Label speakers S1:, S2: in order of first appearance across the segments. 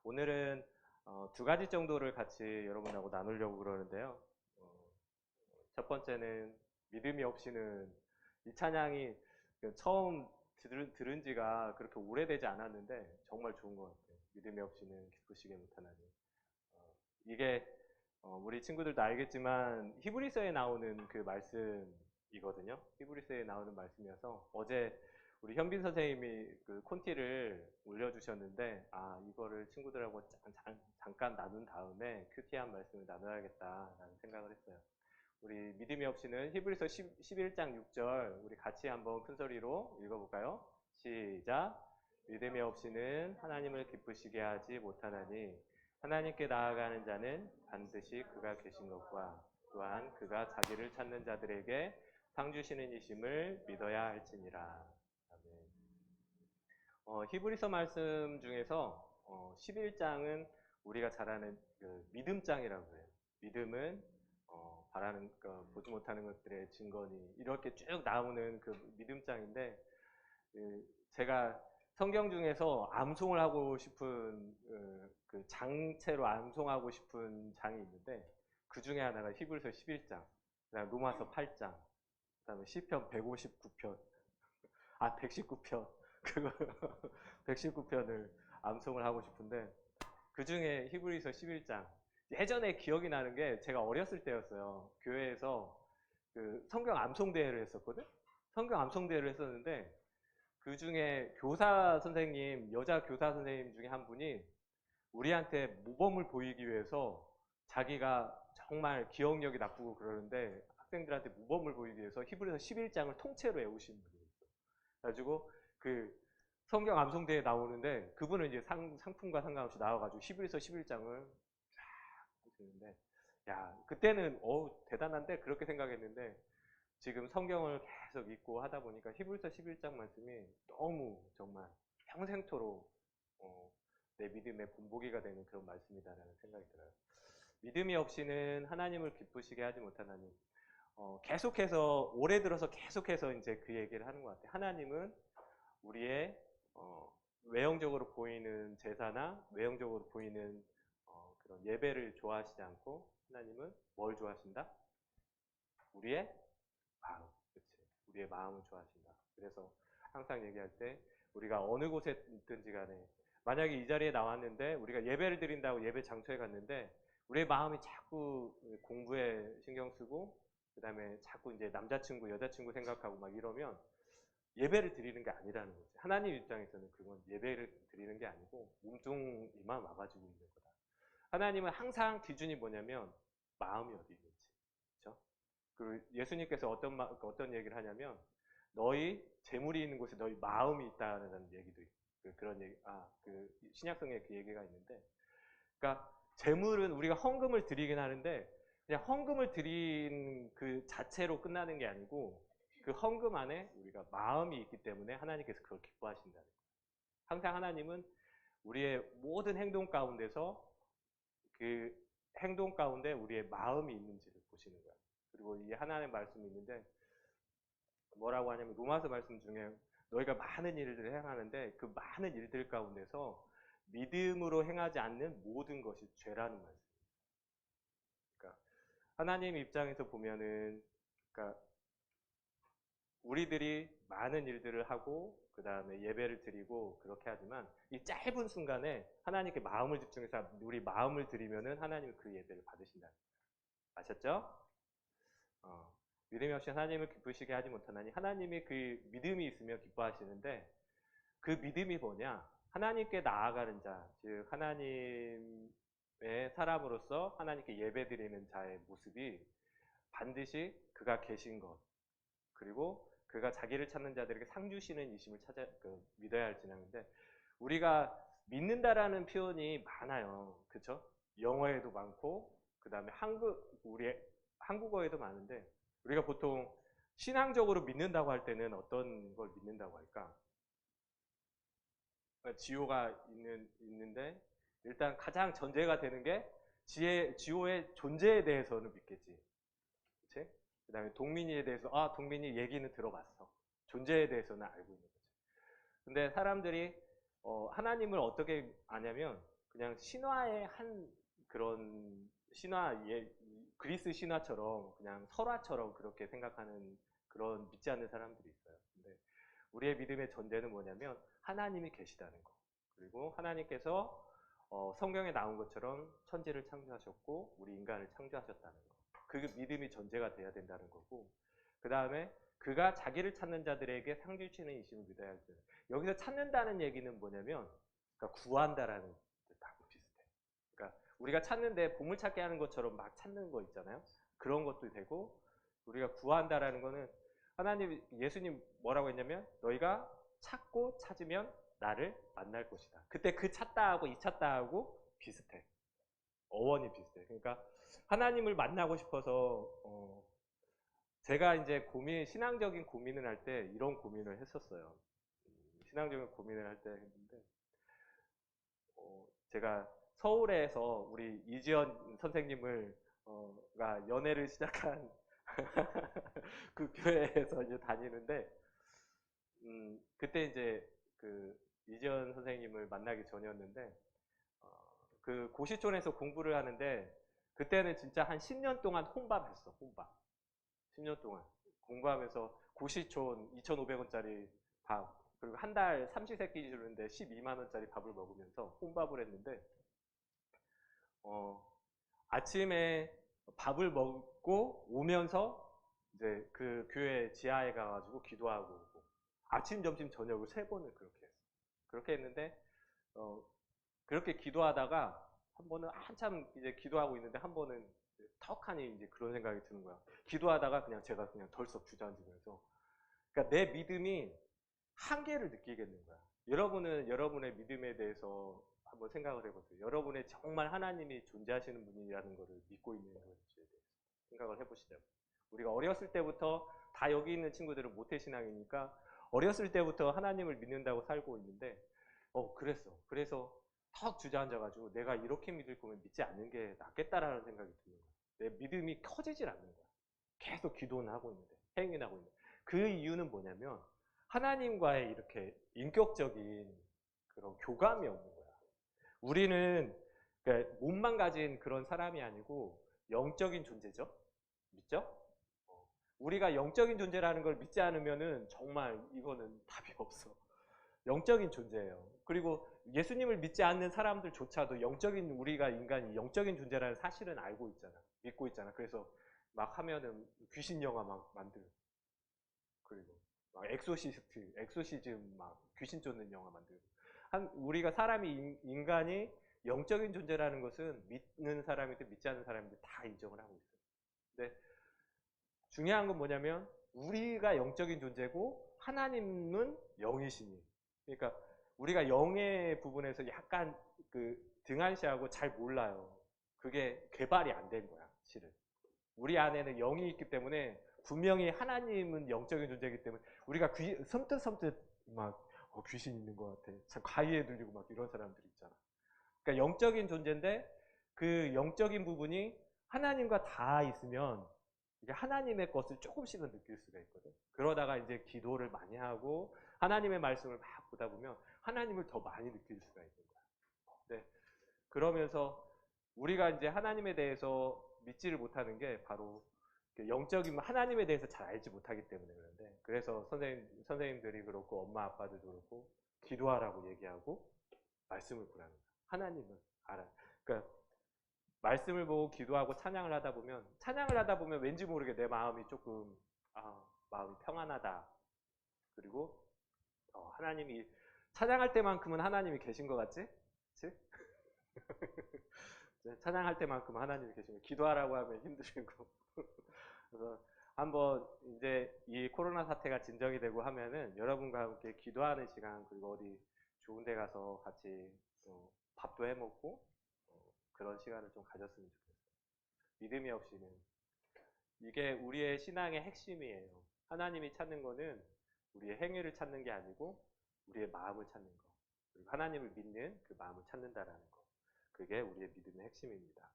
S1: 오늘은 두 가지 정도를 같이 여러분하고 나누려고 그러는데요. 첫 번째는 믿음이 없이는 이 찬양이 처음 들은 지가 그렇게 오래되지 않았는데 정말 좋은 것 같아요. 믿음이 없이는 기쁘시게 못하나니. 이게 우리 친구들도 알겠지만 히브리서에 나오는 그 말씀이거든요. 히브리서에 나오는 말씀이어서 어제 우리 현빈 선생님이 그 콘티를 올려주셨는데 이거를 친구들하고 잠깐 나눈 다음에 큐티한 말씀을 나눠야겠다라는 생각을 했어요. 우리 믿음이 없이는 히브리서 11장 6절 우리 같이 한번 큰 소리로 읽어볼까요? 시작. 믿음이 없이는 하나님을 기쁘시게 하지 못하나니 하나님께 나아가는 자는 반드시 그가 계신 것과 또한 그가 자기를 찾는 자들에게 상 주시는 이심을 믿어야 할지니라. 히브리서 말씀 중에서 11장은 우리가 잘 아는 그 믿음장이라고 해요. 믿음은 바라는 보지 못하는 것들의 증거니 이렇게 쭉 나오는 그 믿음장인데 제가 성경 중에서 암송을 하고 싶은 그 장체로 암송하고 싶은 장이 있는데 그 중에 하나가 히브리서 11장, 그다음에 로마서 8장, 그다음에 시편 159편, 119편 그거 119편을 암송을 하고 싶은데 그 중에 히브리서 11장 예전에 기억이 나는 게 제가 어렸을 때였어요. 교회에서 그 성경 암송 대회를 했었거든. 성경 암송 대회를 했었는데 그 중에 교사 선생님, 여자 교사 선생님 중에 한 분이 우리한테 모범을 보이기 위해서 자기가 정말 기억력이 나쁘고 그러는데 학생들한테 모범을 보이기 위해서 히브리서 11장을 통째로 외우신 분이 있어요. 그래가지고 그 성경 암송대에 나오는데 그분은 이제 상품과 상관없이 나와가지고 히브리서 11장을 쫙 하시는데 그때는 대단한데 그렇게 생각했는데 지금 성경을 계속 읽고 하다 보니까 히브리서 11장 말씀이 너무 정말 평생토록 내 믿음의 본보기가 되는 그런 말씀이다라는 생각이 들어요. 믿음이 없이는 하나님을 기쁘시게 하지 못하나니 계속해서 올해 들어서 계속해서 이제 그 얘기를 하는 것 같아요. 하나님은 우리의 외형적으로 보이는 제사나 외형적으로 보이는 그런 예배를 좋아하시지 않고 하나님은 뭘 좋아하신다? 우리의 마음, 그치? 우리의 마음을 좋아하신다. 그래서 항상 얘기할 때 우리가 어느 곳에 있든지 간에 만약에 이 자리에 나왔는데 우리가 예배를 드린다고 예배 장소에 갔는데 우리의 마음이 자꾸 공부에 신경 쓰고 그 다음에 자꾸 이제 남자친구, 여자친구 생각하고 막 이러면 예배를 드리는 게 아니라는 거지. 하나님 입장에서는 그건 예배를 드리는 게 아니고 몸뚱이만 와가지고 있는 거다. 하나님은 항상 기준이 뭐냐면 마음이 어디 있는지. 그렇죠? 그리고 예수님께서 어떤 얘기를 하냐면 너희 재물이 있는 곳에 너희 마음이 있다는 얘기도 있고 그런 얘기, 그 신약성에 그 얘기가 있는데, 그러니까 재물은 우리가 헌금을 드리긴 하는데 그냥 헌금을 드린 그 자체로 끝나는 게 아니고 그 헌금 안에 우리가 마음이 있기 때문에 하나님께서 그걸 기뻐하신다는 거예요. 항상 하나님은 우리의 모든 행동 가운데서 그 행동 가운데 우리의 마음이 있는지를 보시는 거예요. 그리고 이 하나님의 말씀이 있는데 뭐라고 하냐면 로마서 말씀 중에 너희가 많은 일들을 행하는데 그 많은 일들 가운데서 믿음으로 행하지 않는 모든 것이 죄라는 말씀입니다. 그러니까 하나님 입장에서 보면은 그러니까 우리들이 많은 일들을 하고 그 다음에 예배를 드리고 그렇게 하지만 이 짧은 순간에 하나님께 마음을 집중해서 우리 마음을 드리면은 하나님이 그 예배를 받으신다. 아셨죠? 믿음이 없이 하나님을 기쁘시게 하지 못하나니 하나님이 그 믿음이 있으면 기뻐하시는데 그 믿음이 뭐냐? 하나님께 나아가는 자, 즉 하나님의 사람으로서 하나님께 예배드리는 자의 모습이 반드시 그가 계신 것 그리고 그가 자기를 찾는 자들에게 상 주시는 이심을 믿어야 할지는데 우리가 믿는다라는 표현이 많아요. 그렇죠? 영어에도 많고 그 다음에 우리 한국어에도 많은데 우리가 보통 신앙적으로 믿는다고 할 때는 어떤 걸 믿는다고 할까? 지호가 있는데 일단 가장 전제가 되는 게 지호의 존재에 대해서는 믿겠지. 그치? 그 다음에 동민이에 대해서 동민이 얘기는 들어봤어. 존재에 대해서는 알고 있는 거죠. 근데 사람들이 하나님을 어떻게 아냐면 그냥 신화의 한 그런 그리스 신화처럼 그냥 설화처럼 그렇게 생각하는 그런 믿지 않는 사람들이 있어요. 근데 우리의 믿음의 전제는 뭐냐면 하나님이 계시다는 거. 그리고 하나님께서 성경에 나온 것처럼 천지를 창조하셨고 우리 인간을 창조하셨다는 거. 그 믿음이 전제가 돼야 된다는 거고, 그 다음에 그가 자기를 찾는 자들에게 상 주시는 이심을 믿어야 할 때, 여기서 찾는다는 얘기는 뭐냐면, 그러니까 구한다라는 뜻하고 비슷해. 그러니까 우리가 찾는데 보물찾기 하는 것처럼 막 찾는 거 있잖아요. 그런 것도 되고, 우리가 구한다라는 거는 예수님 뭐라고 했냐면, 너희가 찾고 찾으면 나를 만날 것이다. 그때 그 찾다 하고 이 찾다 하고 비슷해. 어원이 비슷해. 그러니까 하나님을 만나고 싶어서 제가 이제 신앙적인 고민을 할 때 이런 고민을 했었어요. 신앙적인 고민을 할 때 했는데, 제가 서울에서 우리 이지연 선생님을 가 연애를 시작한 그 교회에서 이제 다니는데, 그때 이제 그 이지연 선생님을 만나기 전이었는데, 그 고시촌에서 공부를 하는데, 그때는 진짜 한 10년 동안 혼밥했어, 혼밥. 10년 동안 공부하면서 고시촌 2,500원짜리 밥, 그리고 한 달 삼시세끼 주는데 12만 원짜리 밥을 먹으면서 혼밥을 했는데, 아침에 밥을 먹고 오면서 이제 그 교회 지하에 가가지고 기도하고 오고, 아침, 점심, 저녁을 3번을 그렇게 했어. 그렇게 했는데, 그렇게 기도하다가 한 번은 한참 이제 기도하고 있는데 한 번은 턱하니 이제 그런 생각이 드는 거야. 기도하다가 제가 그냥 덜썩 주저앉으면서, 그러니까 내 믿음이 한계를 느끼겠는 거야. 여러분은 여러분의 믿음에 대해서 한번 생각을 해보세요. 여러분의 정말 하나님이 존재하시는 분이라는 것을 믿고 있는 것에 대해서 생각을 해보시죠. 우리가 어렸을 때부터 다 여기 있는 친구들은 모태신앙이니까 어렸을 때부터 하나님을 믿는다고 살고 있는데, 그래서 턱 주저앉아가지고 내가 이렇게 믿을 거면 믿지 않는 게 낫겠다라는 생각이 드는 거야. 내 믿음이 커지질 않는 거야. 계속 기도는 하고 있는데, 행위는 하고 있는데. 그 이유는 뭐냐면 하나님과의 이렇게 인격적인 그런 교감이 없는 거야. 우리는 그러니까 몸만 가진 그런 사람이 아니고 영적인 존재죠. 믿죠? 우리가 영적인 존재라는 걸 믿지 않으면은 정말 이거는 답이 없어. 영적인 존재예요. 그리고 예수님을 믿지 않는 사람들조차도 우리가 인간이 영적인 존재라는 사실은 알고 있잖아. 믿고 있잖아. 그래서 막 하면은 귀신 영화 막 만들고, 그리고 막 엑소시즘 막 귀신 쫓는 영화 만들고. 우리가 인간이 영적인 존재라는 것은 믿는 사람이든 믿지 않는 사람이든 다 인정을 하고 있어요. 근데 중요한 건 뭐냐면 우리가 영적인 존재고 하나님은 영이시니. 그러니까 우리가 영의 부분에서 약간 등한시하고 잘 몰라요. 그게 개발이 안 된 거야, 실은. 우리 안에는 영이 있기 때문에 분명히 하나님은 영적인 존재이기 때문에 우리가 섬뜩섬뜩 막 귀신 있는 것 같아. 참 가위에 눌리고 막 이런 사람들 있잖아. 그러니까 영적인 존재인데 그 영적인 부분이 하나님과 다 있으면 이게 하나님의 것을 조금씩은 느낄 수가 있거든. 그러다가 이제 기도를 많이 하고 하나님의 말씀을 막 보다 보면 하나님을 더 많이 느낄 수가 있는 거야. 네. 그러면서 우리가 이제 하나님에 대해서 믿지를 못하는 게 바로 영적인 하나님에 대해서 잘 알지 못하기 때문에 그런데, 그래서 선생님들이 그렇고 엄마 아빠들도 그렇고 기도하라고 얘기하고 말씀을 보라는 거야. 하나님은 알아. 그러니까 말씀을 보고 기도하고 찬양을 하다 보면 왠지 모르게 내 마음이 조금 마음이 평안하다. 그리고 하나님이 찬양할 때만큼은 하나님이 계신 것 같지? 그치? 찬양할 때만큼 하나님이 계시면 기도하라고 하면 힘드시고. 그래서 한번 이제 이 코로나 사태가 진정이 되고 하면은 여러분과 함께 기도하는 시간, 그리고 어디 좋은 데 가서 같이 밥도 해 먹고 그런 시간을 좀 가졌으면 좋겠어요. 믿음이 없이는 이게 우리의 신앙의 핵심이에요. 하나님이 찾는 거는 우리의 행위를 찾는 게 아니고 우리의 마음을 찾는 거. 그리고 하나님을 믿는 그 마음을 찾는다라는 거. 그게 우리의 믿음의 핵심입니다.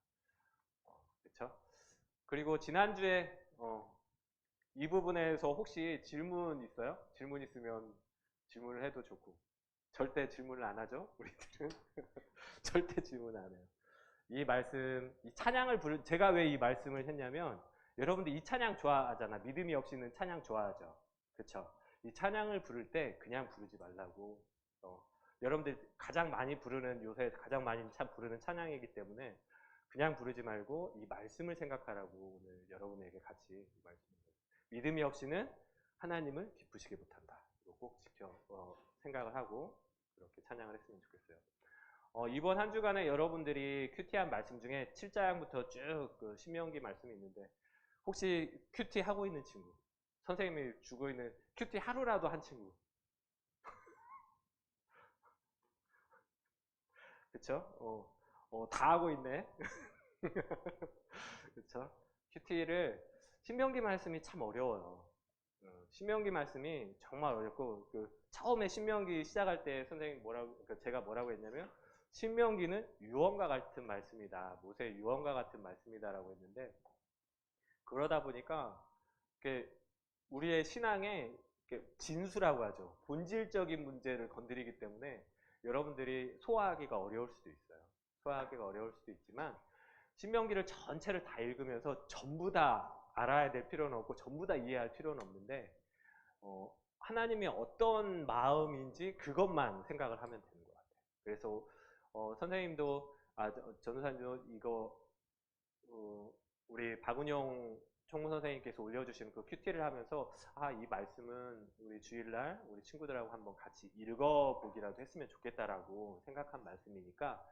S1: 그렇죠? 그리고 지난주에 이 부분에서 혹시 질문 있어요? 질문 있으면 질문을 해도 좋고. 절대 질문을 안 하죠. 우리들은 절대 질문 안 해요. 이 말씀, 이 찬양을 제가 왜 이 말씀을 했냐면 여러분들 이 찬양 좋아하잖아. 믿음이 없이는 찬양 좋아하죠. 그쵸? 이 찬양을 부를 때 그냥 부르지 말라고. 여러분들 가장 많이 부르는, 요새 가장 많이 부르는 찬양이기 때문에 그냥 부르지 말고 이 말씀을 생각하라고 오늘 여러분에게 같이 이 말씀을. 믿음이 없이는 하나님을 기쁘시게 못한다. 이거 꼭 생각을 하고 그렇게 찬양을 했으면 좋겠어요. 이번 한 주간에 여러분들이 큐티한 말씀 중에 7장부터 쭉 신명기 말씀이 있는데 혹시 큐티 하고 있는 친구, 선생님이 주고 있는 큐티 하루라도 한 친구, 그쵸? 다 하고 있네. 그쵸? 큐티를 신명기 말씀이 참 어려워요. 신명기 말씀이 정말 어렵고 처음에 신명기 시작할 때 선생님 제가 뭐라고 했냐면 신명기는 유언과 같은 말씀이다. 모세의 유언과 같은 말씀이다라고 했는데 그러다 보니까 우리의 신앙의 진수라고 하죠. 본질적인 문제를 건드리기 때문에 여러분들이 소화하기가 어려울 수도 있어요. 소화하기가 어려울 수도 있지만 신명기를 전체를 다 읽으면서 전부 다 알아야 될 필요는 없고 전부 다 이해할 필요는 없는데 하나님이 어떤 마음인지 그것만 생각을 하면 되는 것 같아요. 그래서 선생님도 전우사님도 이거 우리 박은용 총무 선생님께서 올려주신 그 큐티를 하면서 이 말씀은 우리 주일날 우리 친구들하고 한번 같이 읽어보기라도 했으면 좋겠다라고 생각한 말씀이니까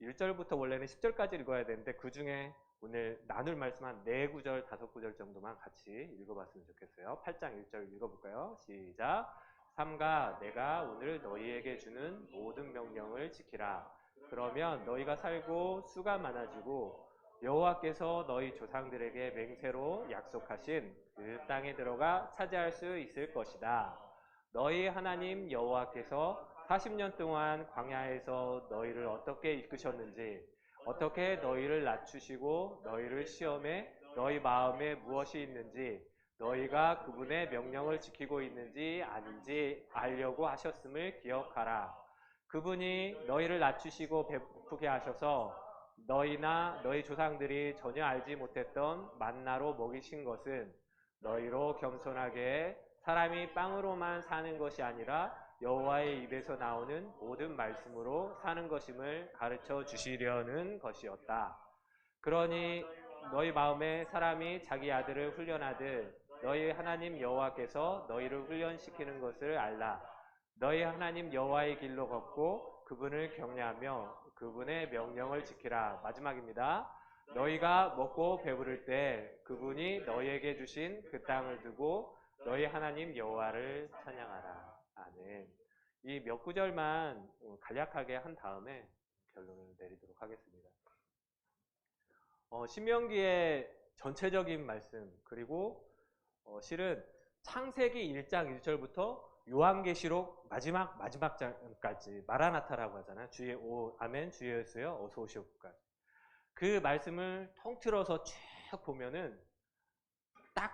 S1: 1절부터 원래는 10절까지 읽어야 되는데 그 중에 오늘 나눌 말씀 한 4구절, 5구절 정도만 같이 읽어봤으면 좋겠어요. 8장 1절 읽어볼까요? 시작! 삼가 내가 오늘 너희에게 주는 모든 명령을 지키라. 그러면 너희가 살고 수가 많아지고 여호와께서 너희 조상들에게 맹세로 약속하신 그 땅에 들어가 차지할 수 있을 것이다. 너희 하나님 여호와께서 40년 동안 광야에서 너희를 어떻게 이끄셨는지, 어떻게 너희를 낮추시고 너희를 시험해 너희 마음에 무엇이 있는지, 너희가 그분의 명령을 지키고 있는지 아닌지 알려고 하셨음을 기억하라. 그분이 너희를 낮추시고 배고프게 하셔서 너희나 너희 조상들이 전혀 알지 못했던 만나로 먹이신 것은 너희로 겸손하게 사람이 빵으로만 사는 것이 아니라 여호와의 입에서 나오는 모든 말씀으로 사는 것임을 가르쳐 주시려는 것이었다. 그러니 너희 마음에 사람이 자기 아들을 훈련하듯 너희 하나님 여호와께서 너희를 훈련시키는 것을 알라. 너희 하나님 여호와의 길로 걷고 그분을 경외하며 그분의 명령을 지키라. 마지막입니다. 너희가 먹고 배부를 때 그분이 너희에게 주신 그 땅을 두고 너희 하나님 여호와를 찬양하라. 아멘. 이 몇 구절만 간략하게 한 다음에 결론을 내리도록 하겠습니다. 신명기의 전체적인 말씀 그리고 실은 창세기 1장 1절부터 요한계시록 마지막 장까지 마라나타라고 하잖아요. 주의 아멘 주의 예수여 어서 오시옵까지. 그 말씀을 통틀어서 쭉 보면은 딱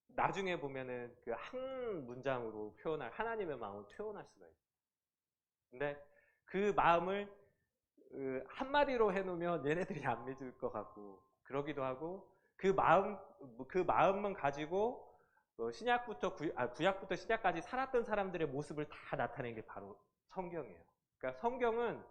S1: 나중에 보면은 그 한 문장으로 표현할 하나님의 마음을 표현할 수가 있어요. 근데 그 마음을 한마디로 해놓으면 얘네들이 안 믿을 것 같고 그러기도 하고 그 마음만 가지고 신약부터 구약부터 신약까지 살았던 사람들의 모습을 다 나타낸 게 바로 성경이에요. 그러니까 성경은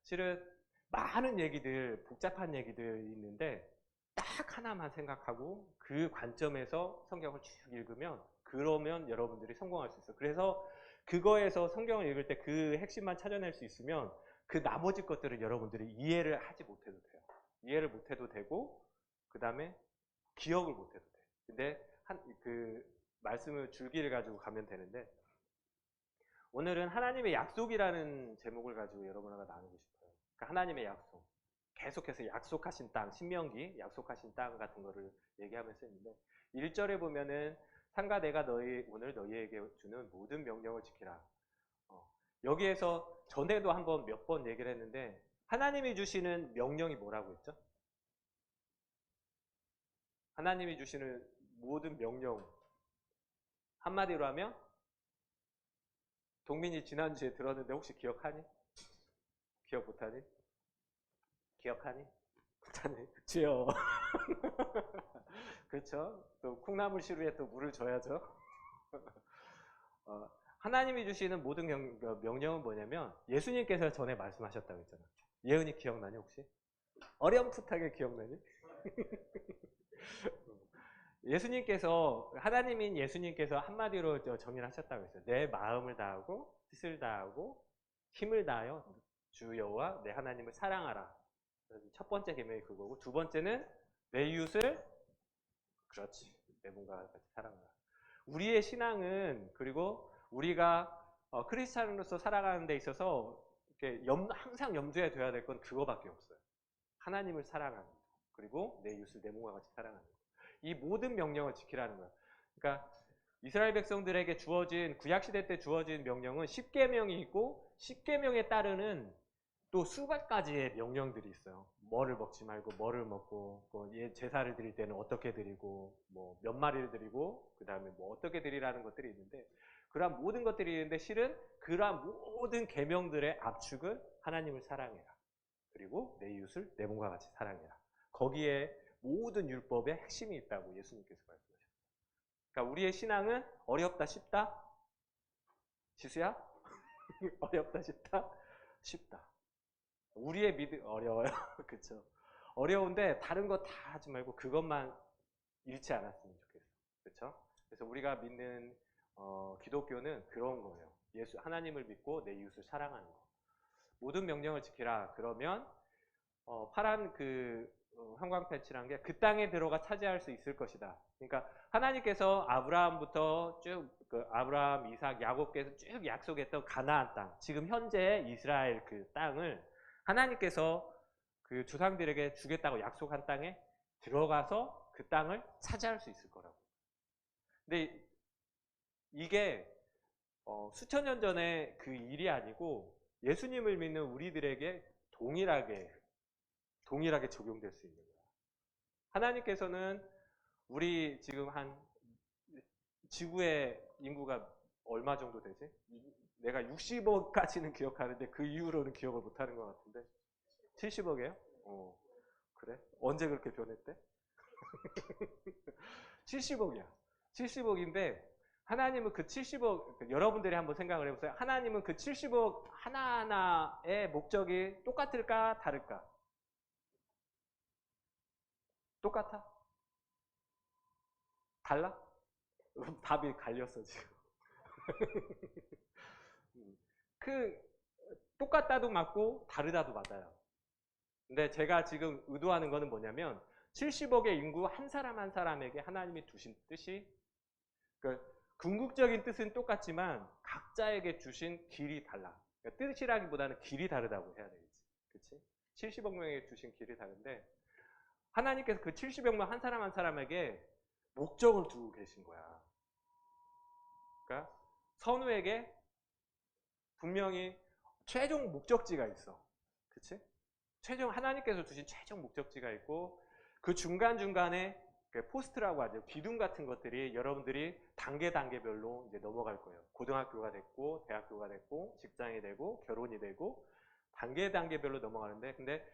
S1: 실은 많은 얘기들, 복잡한 얘기들이 있는데 딱 하나만 생각하고 그 관점에서 성경을 쭉 읽으면 그러면 여러분들이 성공할 수 있어요. 그래서 그거에서 성경을 읽을 때 그 핵심만 찾아낼 수 있으면 그 나머지 것들은 여러분들이 이해를 하지 못해도 돼요. 이해를 못해도 되고 그 다음에 기억을 못해도 돼요. 근데 그 말씀을 줄기를 가지고 가면 되는데 오늘은 하나님의 약속이라는 제목을 가지고 여러분과 나누고 싶어요. 그러니까 하나님의 약속. 계속해서 약속하신 땅, 신명기 약속하신 땅 같은 거를 얘기하면서 있는데 1절에 보면은 삼가 내가 오늘 너희에게 주는 모든 명령을 지키라. 여기에서 전에도 한번 몇 번 얘기를 했는데 하나님이 주시는 명령이 뭐라고 했죠? 하나님이 주시는 모든 명령 한마디로 하면 동민이 지난주에 들었는데 혹시 기억하니? 기억 못하니? 기억하니? 못하니? 주여. 그렇죠? 또 콩나물 시루에 또 물을 줘야죠. 하나님이 주시는 모든 명령은 뭐냐면 예수님께서 전에 말씀하셨다고 했잖아. 예은이 기억나니 혹시? 어렴풋하게 기억나니? 예수님께서 하나님인 예수님께서 한마디로 정의를 하셨다고 했어요. 내 마음을 다하고 뜻을 다하고 힘을 다하여 주 여호와 내 하나님을 사랑하라. 첫 번째 계명이 그거고 두 번째는 내 이웃을 그렇지 내 몸과 같이 사랑하라. 우리의 신앙은 그리고 우리가 크리스찬으로서 살아가는 데 있어서 이렇게 항상 염두에 둬야 될 건 그거밖에 없어요. 하나님을 사랑하는 거 그리고 내 이웃을 내 몸과 같이 사랑하는 거. 이 모든 명령을 지키라는 거야. 그러니까 이스라엘 백성들에게 주어진 구약시대 때 주어진 명령은 10계명이 있고 10계명에 따르는 또 수백 가지의 명령들이 있어요. 뭐를 먹지 말고 뭐를 먹고 제사를 드릴 때는 어떻게 드리고 뭐 몇 마리를 드리고 그 다음에 뭐 어떻게 드리라는 것들이 있는데 그러한 모든 것들이 있는데 실은 그러한 모든 계명들의 압축은 하나님을 사랑해라. 그리고 내 이웃을 내 몸과 같이 사랑해라. 거기에 모든 율법의 핵심이 있다고 예수님께서 말씀하셨어요. 그러니까 우리의 신앙은 어렵다 쉽다? 지수야? 어렵다 쉽다? 쉽다. 우리의 믿음 어려워요. 그렇죠. 어려운데 다른 거 다 하지 말고 그것만 잃지 않았으면 좋겠어요. 그렇죠? 그래서 우리가 믿는 기독교는 그런 거예요. 하나님을 믿고 내 이웃을 사랑하는 거. 모든 명령을 지키라. 그러면 파란 형광패치란 게 그 땅에 들어가 차지할 수 있을 것이다. 그러니까 하나님께서 아브라함부터 쭉 아브라함, 이삭, 야곱께서 쭉 약속했던 가나안 땅, 지금 현재 이스라엘 그 땅을 하나님께서 그 조상들에게 주겠다고 약속한 땅에 들어가서 그 땅을 차지할 수 있을 거라고. 근데 이게 수천 년 전에 그 일이 아니고 예수님을 믿는 우리들에게 동일하게 적용될 수 있는 거야. 하나님께서는 우리 지금 한 지구의 인구가 얼마 정도 되지? 내가 60억까지는 기억하는데 그 이후로는 기억을 못하는 것 같은데 70억이에요? 그래? 언제 그렇게 변했대? 70억이야. 70억인데 하나님은 그 70억 여러분들이 한번 생각을 해보세요. 하나님은 그 70억 하나하나의 목적이 똑같을까 다를까? 똑같아? 달라? 답이 갈렸어 지금. 똑같다도 맞고 다르다도 맞아요. 근데 제가 지금 의도하는 거는 뭐냐면 70억의 인구 한 사람 한 사람에게 하나님이 두신 뜻이 궁극적인 뜻은 똑같지만 각자에게 주신 길이 달라. 그러니까 뜻이라기보다는 길이 다르다고 해야 되겠지. 그치? 70억 명에게 주신 길이 다른데 하나님께서 그 70억 명 한 사람 한 사람에게 목적을 두고 계신 거야. 그러니까 선우에게 분명히 최종 목적지가 있어. 그치? 하나님께서 주신 최종 목적지가 있고 그 중간중간에 포스트라고 하죠. 기둥 같은 것들이 여러분들이 단계별로 이제 넘어갈 거예요. 고등학교가 됐고, 대학교가 됐고, 직장이 되고, 결혼이 되고, 단계별로 넘어가는데, 근데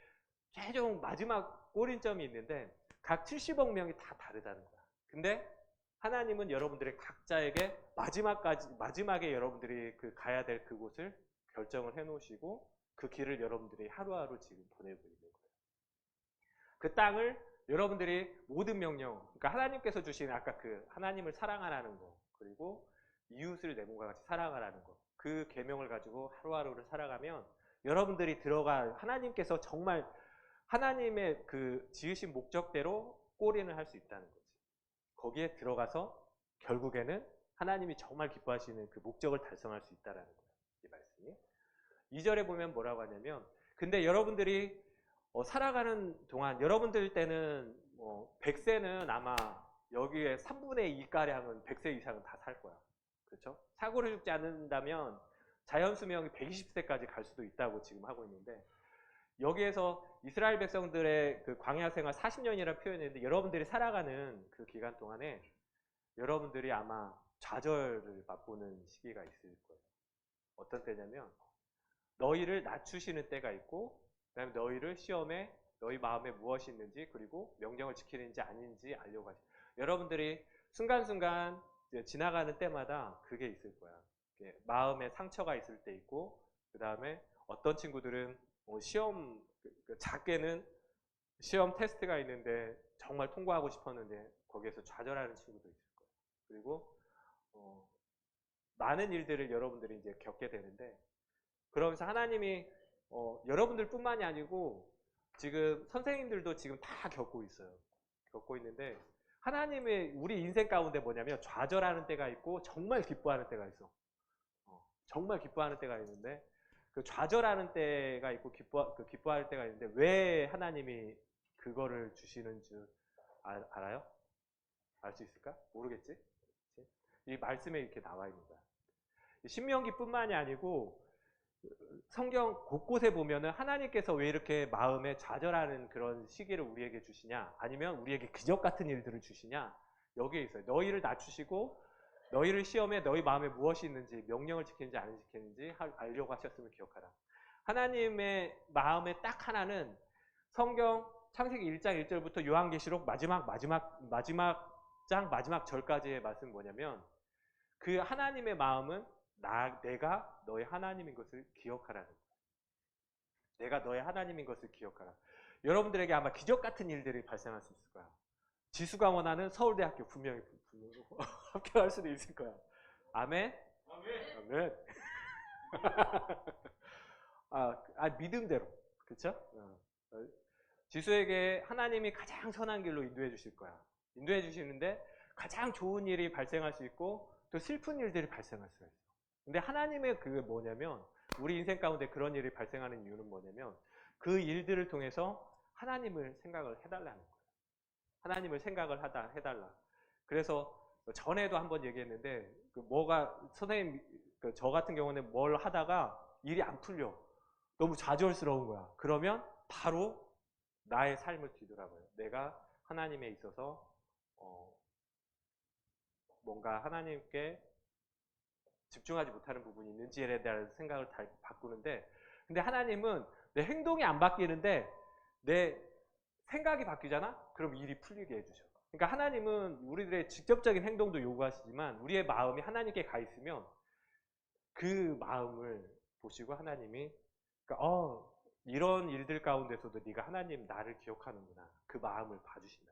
S1: 최종 마지막 꼬린점이 있는데, 각 70억 명이 다 다르다는 거야. 근데 하나님은 여러분들의 각자에게 마지막에 여러분들이 가야 될 그곳을 결정을 해 놓으시고, 그 길을 여러분들이 하루하루 지금 보내고 있는 거예요. 그 땅을 여러분들이 모든 명령, 그러니까 하나님께서 주신 아까 하나님을 사랑하라는 거, 그리고 이웃을 내 몸과 같이 사랑하라는 거, 그 계명을 가지고 하루하루를 살아가면 여러분들이 하나님께서 정말 하나님의 지으신 목적대로 꼬리를 할 수 있다는 거지. 거기에 들어가서 결국에는 하나님이 정말 기뻐하시는 그 목적을 달성할 수 있다는 거예요. 이 말씀이. 2절에 보면 뭐라고 하냐면 근데 여러분들이 살아가는 동안 여러분들 때는 100세는 아마 여기에 3분의 2가량은 100세 이상은 다 살 거야. 그렇죠? 사고를 죽지 않는다면 자연 수명이 120세까지 갈 수도 있다고 지금 하고 있는데 여기에서 이스라엘 백성들의 광야 생활 40년이라는 표현인데 여러분들이 살아가는 그 기간 동안에 여러분들이 아마 좌절을 맛보는 시기가 있을 거예요. 어떤 때냐면 너희를 낮추시는 때가 있고 그다음에 너희를 시험에 너희 마음에 무엇이 있는지 그리고 명령을 지키는지 아닌지 알려고 하시. 여러분들이 순간순간 이제 지나가는 때마다 그게 있을 거야. 마음에 상처가 있을 때 있고 그 다음에 어떤 친구들은 시험 작게는 시험 테스트가 있는데 정말 통과하고 싶었는데 거기에서 좌절하는 친구도 있을 거예요. 그리고 많은 일들을 여러분들이 이제 겪게 되는데 그러면서 하나님이 여러분들뿐만이 아니고 지금 선생님들도 지금 다 겪고 있어요. 겪고 있는데 하나님의 우리 인생 가운데 뭐냐면 좌절하는 때가 있고 정말 기뻐하는 때가 있어. 정말 기뻐하는 때가 있는데 그 좌절하는 때가 있고 기뻐할 때가 있는데 왜 하나님이 그거를 주시는 줄 알아요? 알 수 있을까? 모르겠지? 그치? 이 말씀에 이렇게 나와 있는 거야. 신명기뿐만이 아니고 성경 곳곳에 보면은 하나님께서 왜 이렇게 마음에 좌절하는 그런 시기를 우리에게 주시냐 아니면 우리에게 기적 같은 일들을 주시냐 여기에 있어요. 너희를 낮추시고 너희를 시험에 너희 마음에 무엇이 있는지 명령을 지키는지 안 지키는지 알려고 하셨으면 기억하라. 하나님의 마음에 딱 하나는 성경 창세기 1장 1절부터 요한계시록 마지막 장 마지막 절까지의 말씀은 뭐냐면 그 하나님의 마음은 내가 너의 하나님인 것을 기억하라는 거예요. 내가 너의 하나님인 것을 기억하라. 여러분들에게 아마 기적 같은 일들이 발생할 수 있을 거야. 지수가 원하는 서울대학교 분명히 합격할 수도 있을 거야. 아멘? 아멘. 믿음대로. 그렇죠? 지수에게 하나님이 가장 선한 길로 인도해 주실 거야. 인도해 주시는데 가장 좋은 일이 발생할 수 있고 또 슬픈 일들이 발생할 수가 있어. 근데 하나님의 그게 뭐냐면 우리 인생 가운데 그런 일이 발생하는 이유는 뭐냐면 그 일들을 통해서 하나님을 생각을 해달라는 거예요. 하나님을 생각을 해달라. 그래서 전에도 한번 얘기했는데 선생님 저 같은 경우는 뭘 하다가 일이 안 풀려. 너무 좌절스러운 거야. 그러면 바로 나의 삶을 뒤돌아봐요. 내가 하나님에 있어서 뭔가 하나님께 집중하지 못하는 부분이 있는지에 대한 생각을 다 바꾸는데 근데 하나님은 내 행동이 안 바뀌는데 내 생각이 바뀌잖아? 그럼 일이 풀리게 해주셔. 그러니까 하나님은 우리들의 직접적인 행동도 요구하시지만 우리의 마음이 하나님께 가 있으면 그 마음을 보시고 하나님이 그러니까 이런 일들 가운데서도 네가 하나님 나를 기억하는구나. 그 마음을 봐주신다.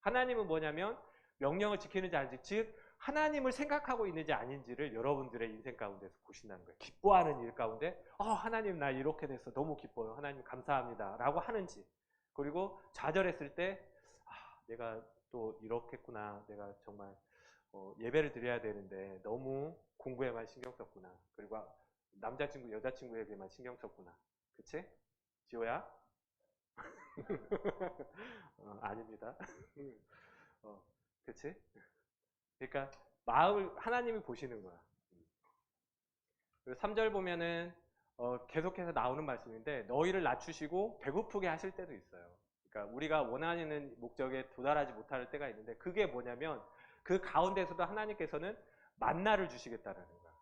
S1: 하나님은 뭐냐면 명령을 지키는지 아닌지 즉 하나님을 생각하고 있는지 아닌지를 여러분들의 인생 가운데서 보신다는 거예요. 기뻐하는 일 가운데 하나님 나 이렇게 됐어. 너무 기뻐요. 하나님 감사합니다. 라고 하는지 그리고 좌절했을 때 내가 또 이렇겠구나. 내가 정말 예배를 드려야 되는데 너무 공부에만 신경 썼구나. 그리고 남자친구 여자친구에게만 신경 썼구나. 그치? 지호야? 아닙니다. 그치? 그러니까 마음을 하나님이 보시는 거야. 그리고 3절 보면은 계속해서 나오는 말씀인데 너희를 낮추시고 배고프게 하실 때도 있어요. 그러니까 우리가 원하는 목적에 도달하지 못할 때가 있는데 그게 뭐냐면 그 가운데서도 하나님께서는 만나를 주시겠다라는 거야.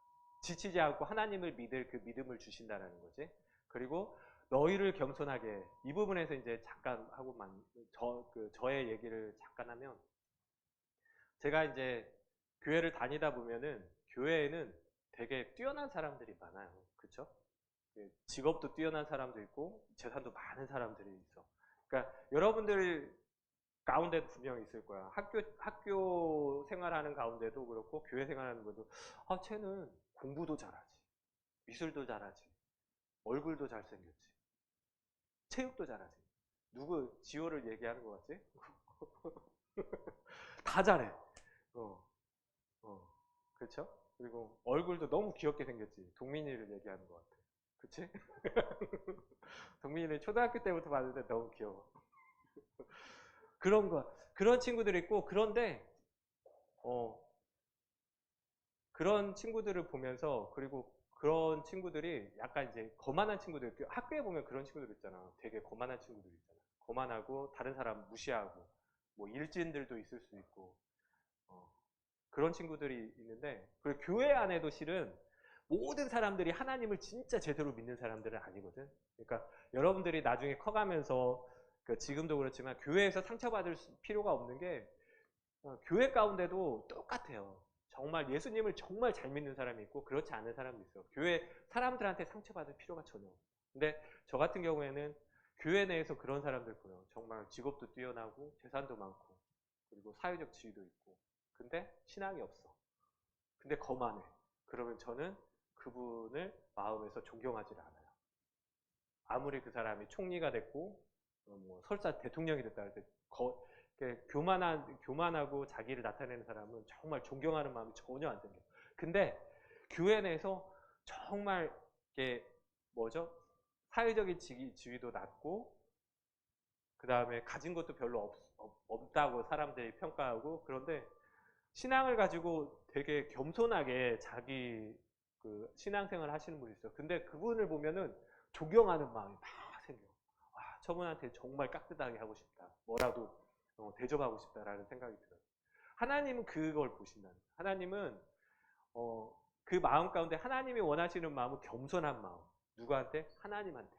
S1: 지치지 않고 하나님을 믿을 그 믿음을 주신다라는 거지. 그리고 너희를 겸손하게 이 부분에서 이제 잠깐 하고만 저의 얘기를 잠깐 하면 제가 이제 교회를 다니다 보면은 교회에는 되게 뛰어난 사람들이 많아요. 그렇죠? 직업도 뛰어난 사람도 있고 재산도 많은 사람들이 있어. 그러니까 여러분들 가운데도 분명히 있을 거야. 학교 생활하는 가운데도 그렇고 교회 생활하는 것도 쟤는 공부도 잘하지. 미술도 잘하지. 얼굴도 잘생겼지. 체육도 잘하지. 누구 지호를 얘기하는 것 같지? 다 잘해. 그렇죠? 그리고 얼굴도 너무 귀엽게 생겼지. 동민이를 얘기하는 것 같아. 그치? 동민이는 초등학교 때부터 봤는데 너무 귀여워. 그런 친구들이 있고, 그런데, 그런 친구들을 보면서, 그리고 그런 친구들이 약간 이제 거만한 친구들, 학교에 보면 그런 친구들 있잖아. 되게 거만한 친구들 있잖아. 거만하고, 다른 사람 무시하고, 뭐 일진들도 있을 수 있고, 그런 친구들이 있는데, 그리고 교회 안에도 실은 모든 사람들이 하나님을 진짜 제대로 믿는 사람들은 아니거든. 그러니까 여러분들이 나중에 커가면서 지금도 그렇지만 교회에서 상처받을 필요가 없는 게 교회 가운데도 똑같아요. 정말 예수님을 정말 잘 믿는 사람이 있고 그렇지 않은 사람도 있어요. 교회 사람들한테 상처받을 필요가 전혀 없어요. 근데 저 같은 경우에는 교회 내에서 그런 사람들 보여. 정말 직업도 뛰어나고 재산도 많고 그리고 사회적 지위도 있고 근데 신앙이 없어. 근데 거만해. 그러면 저는 그분을 마음에서 존경하지 않아요. 아무리 그 사람이 총리가 됐고 뭐 설사 대통령이 됐다 할 때 교만하고 자기를 나타내는 사람은 정말 존경하는 마음이 전혀 안 생겨요. 근데 교회 내에서 정말 이게 뭐죠? 사회적인 지위도 낮고 그 다음에 가진 것도 별로 없다고 사람들이 평가하고 그런데 신앙을 가지고 되게 겸손하게 자기 그 신앙생활 하시는 분이 있어요. 근데 그분을 보면은 존경하는 마음이 막 생겨. 와, 저분한테 정말 깍듯하게 하고 싶다. 뭐라도 대접하고 싶다라는 생각이 들어요. 하나님은 그걸 보신다는 거예요. 하나님은 그 마음 가운데 하나님이 원하시는 마음은 겸손한 마음. 누구한테? 하나님한테.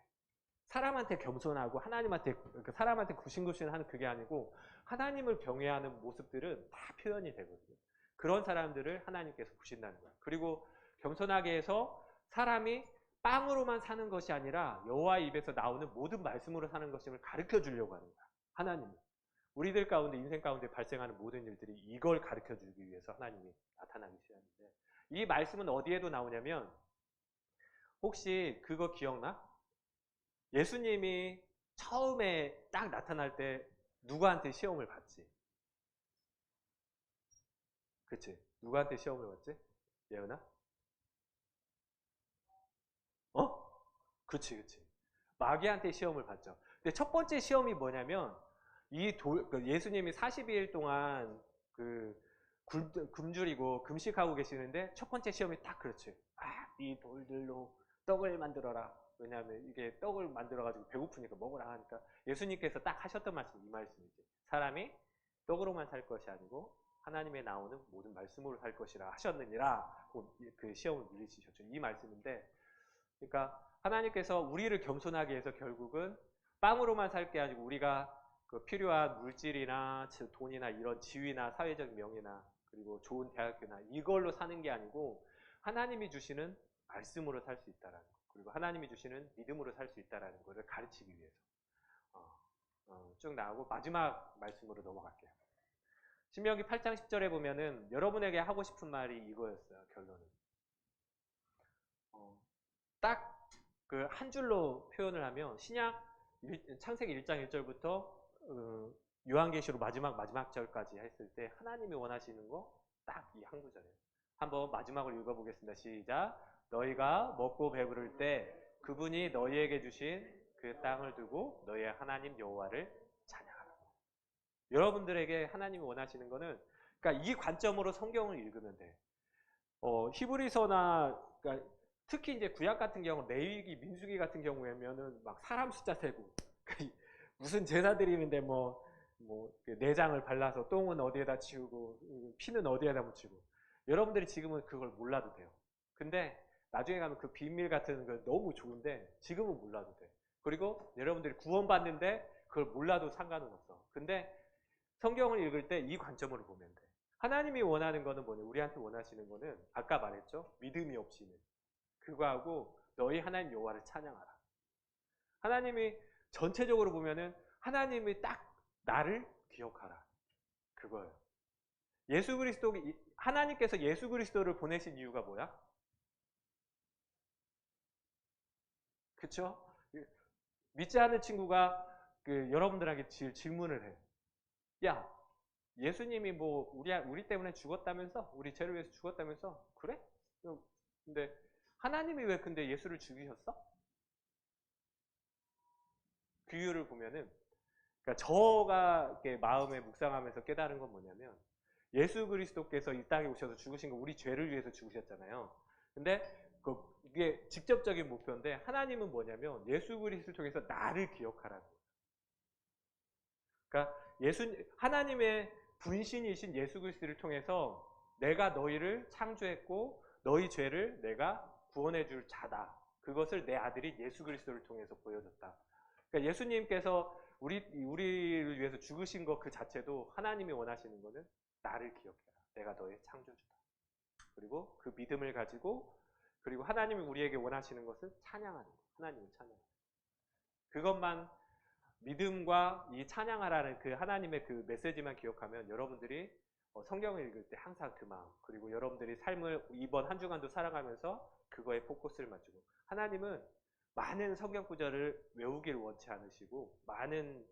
S1: 사람한테 겸손하고 하나님한테 사람한테 구신구신하는 그게 아니고 하나님을 경외하는 모습들은 다 표현이 되거든요. 그런 사람들을 하나님께서 보신다는 거예요. 그리고 겸손하게 해서 사람이 빵으로만 사는 것이 아니라 여호와의 입에서 나오는 모든 말씀으로 사는 것임을 가르쳐 주려고 하는 거야. 하나님은. 우리들 가운데 인생 가운데 발생하는 모든 일들이 이걸 가르쳐 주기 위해서 하나님이 나타나기 시작하는데 이 말씀은 어디에도 나오냐면 혹시 그거 기억나? 예수님이 처음에 딱 나타날 때 누구한테 시험을 받지? 그치? 누구한테 시험을 받지? 예은아? 그치. 마귀한테 시험을 받죠. 근데 첫 번째 시험이 뭐냐면 예수님이 42일 동안 굶주리고 금식하고 계시는데 첫 번째 시험이 딱 그렇지. 이 돌들로 떡을 만들어라. 왜냐하면 이게 떡을 만들어가지고 배고프니까 먹으라 하니까 예수님께서 딱 하셨던 말씀이 이 말씀이지. 사람이 떡으로만 살 것이 아니고 하나님의 나오는 모든 말씀으로 살 것이라 하셨느니라. 그 시험을 물리치셨죠. 이 말씀인데 그러니까 하나님께서 우리를 겸손하게 해서 결국은 빵으로만 살 게 아니고 우리가 그 필요한 물질이나 돈이나 이런 지위나 사회적 명예나 그리고 좋은 대학교나 이걸로 사는 게 아니고 하나님이 주시는 말씀으로 살 수 있다라는 거. 그리고 하나님이 주시는 믿음으로 살 수 있다라는 것을 가르치기 위해서 쭉 나오고 마지막 말씀으로 넘어갈게요. 신명기 8장 10절에 보면은 여러분에게 하고 싶은 말이 이거였어요. 결론은 딱 그 한 줄로 표현을 하면 창세기 1장 1절부터 요한계시록 마지막 절까지 했을 때 하나님이 원하시는 거 딱 이 한 구절이에요. 한번 마지막을 읽어보겠습니다. 시작. 너희가 먹고 배부를 때 그분이 너희에게 주신 그 땅을 두고 너희의 하나님 여호와를 찬양하라. 여러분들에게 하나님이 원하시는 거는 그러니까 이 관점으로 성경을 읽으면 돼. 히브리서나 그러니까 특히 이제 구약 같은 경우 레위기, 민수기 같은 경우에면은 막 사람 숫자 세고 무슨 제사 드리는데 뭐 내장을 발라서 똥은 어디에다 치우고 피는 어디에다 묻히고 여러분들이 지금은 그걸 몰라도 돼요. 근데 나중에 가면 그 비밀 같은 거 너무 좋은데 지금은 몰라도 돼. 그리고 여러분들이 구원받는데 그걸 몰라도 상관은 없어. 근데 성경을 읽을 때 이 관점으로 보면 돼. 하나님이 원하는 거는 뭐냐? 우리한테 원하시는 거는 아까 말했죠. 믿음이 없이는 그거하고 너희 하나님 여호와를 찬양하라. 하나님이 전체적으로 보면은 하나님이 딱 나를 기억하라. 그거예요. 하나님께서 예수 그리스도를 보내신 이유가 뭐야? 그쵸? 믿지 않는 친구가 여러분들에게 질문을 해. 야, 예수님이 뭐 우리 때문에 죽었다면서? 우리 죄를 위해서 죽었다면서? 그래? 근데 하나님이 왜 근데 예수를 죽이셨어? 그 이유를 보면은 그러니까 저가 마음에 묵상하면서 깨달은 건 뭐냐면 예수 그리스도께서 이 땅에 오셔서 죽으신 거 우리 죄를 위해서 죽으셨잖아요. 근데 이게 직접적인 목표인데 하나님은 뭐냐면 예수 그리스도를 통해서 나를 기억하라는 거예요. 그러니까 하나님의 분신이신 예수 그리스도를 통해서 내가 너희를 창조했고 너희 죄를 내가 구원해 줄 자다. 그것을 내 아들이 예수 그리스도를 통해서 보여줬다. 그러니까 예수님께서 우리를 위해서 죽으신 것 그 자체도 하나님이 원하시는 거는 나를 기억해라. 내가 너의 창조주다. 그리고 그 믿음을 가지고 그리고 하나님이 우리에게 원하시는 것은 찬양하는 것. 하나님을 찬양하는 것. 그것만 믿음과 이 찬양하라는 그 하나님의 그 메시지만 기억하면 여러분들이 성경을 읽을 때 항상 그 마음 그리고 여러분들이 삶을 이번 한 주간도 살아가면서 그거에 포커스를 맞추고 하나님은 많은 성경 구절을 외우길 원치 않으시고 많은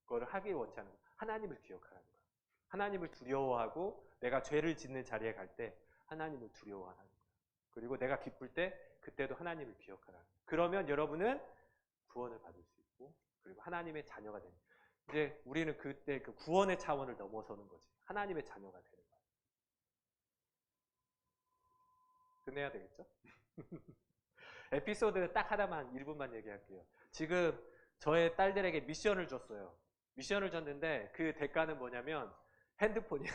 S1: 거를 하길 원치 않는 거예요. 하나님을 기억하라는 거예요. 하나님을 두려워하고 내가 죄를 짓는 자리에 갈 때 하나님을 두려워하는 거예요. 그리고 내가 기쁠 때 그때도 하나님을 기억하라는 거예요. 그러면 여러분은 구원을 받을 수 있고 그리고 하나님의 자녀가 되는 거예요. 이제 우리는 그때 그 구원의 차원을 넘어서는 거지. 하나님의 자녀가 되는 거예요. 끝내야 되겠죠? 에피소드 딱 하나만 1분만 얘기할게요. 지금 저의 딸들에게 미션을 줬어요. 미션을 줬는데 그 대가는 뭐냐면 핸드폰이야.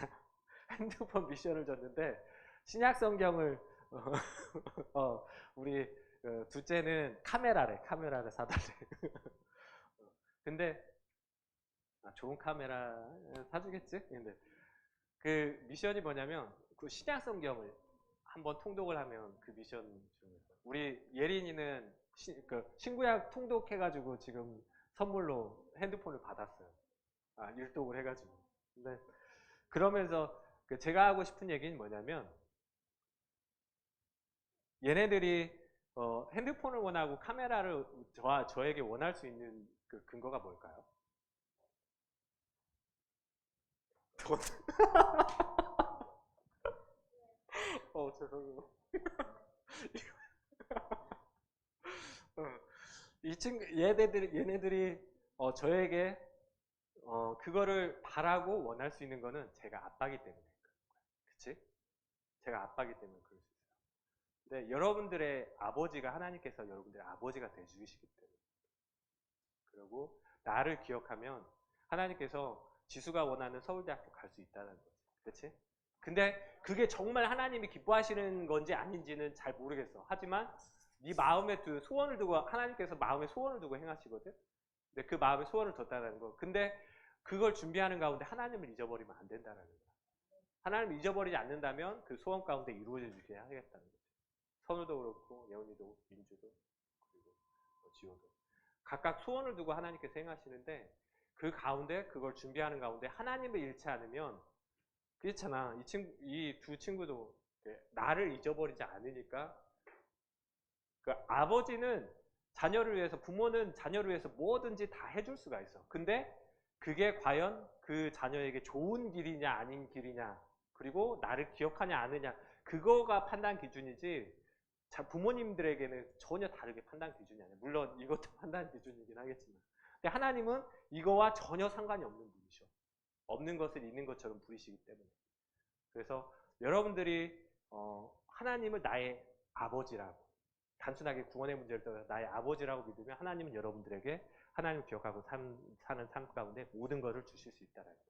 S1: 핸드폰 미션을 줬는데 신약 성경을 우리 둘째는 카메라를 사달래. 근데 좋은 카메라 사주겠지? 근데 그 미션이 뭐냐면 그 신약 성경을 한번 통독을 하면 그 미션 중에서 우리 예린이는 신구약 통독해가지고 지금 선물로 핸드폰을 받았어요. 일독을 해가지고. 근데 그러면서 제가 하고 싶은 얘기는 뭐냐면 얘네들이 핸드폰을 원하고 카메라를 저에게 원할 수 있는 그 근거가 뭘까요? 돈. 죄송해요. 얘네들이 저에게 그거를 바라고 원할 수 있는 거는 제가 아빠기 때문에. 그치? 제가 아빠기 때문에 그럴 수 있어요. 근데 여러분들의 아버지가 하나님께서 여러분들의 아버지가 되주시기 때문에. 그리고 나를 기억하면 하나님께서 지수가 원하는 서울대학교 갈 수 있다는 거지. 그치? 근데 그게 정말 하나님이 기뻐하시는 건지 아닌지는 잘 모르겠어. 하지만 네 마음에 소원을 두고 하나님께서 마음에 소원을 두고 행하시거든. 근데 그 마음에 소원을 뒀다는 거. 근데 그걸 준비하는 가운데 하나님을 잊어버리면 안 된다는 거야. 하나님을 잊어버리지 않는다면 그 소원 가운데 이루어지게 하겠다는 거죠. 선우도 그렇고 예원이도 민주도 그리고 지호도 각각 소원을 두고 하나님께서 행하시는데 그 가운데 그걸 준비하는 가운데 하나님을 잃지 않으면 그렇잖아. 이 두 친구도 나를 잊어버리지 않으니까 그 아버지는 자녀를 위해서 부모는 자녀를 위해서 뭐든지 다 해줄 수가 있어. 근데 그게 과연 그 자녀에게 좋은 길이냐 아닌 길이냐 그리고 나를 기억하냐 아느냐 그거가 판단 기준이지 부모님들에게는 전혀 다르게 판단 기준이 아니야. 물론 이것도 판단 기준이긴 하겠지만 근데 하나님은 이거와 전혀 상관이 없는 분이셔. 없는 것을 있는 것처럼 부리시기 때문에 그래서 여러분들이 하나님을 나의 아버지라고 단순하게 구원의 문제를 떠나 나의 아버지라고 믿으면 하나님은 여러분들에게 하나님을 기억하고 사는 삶 가운데 모든 것을 주실 수 있다는 거예요.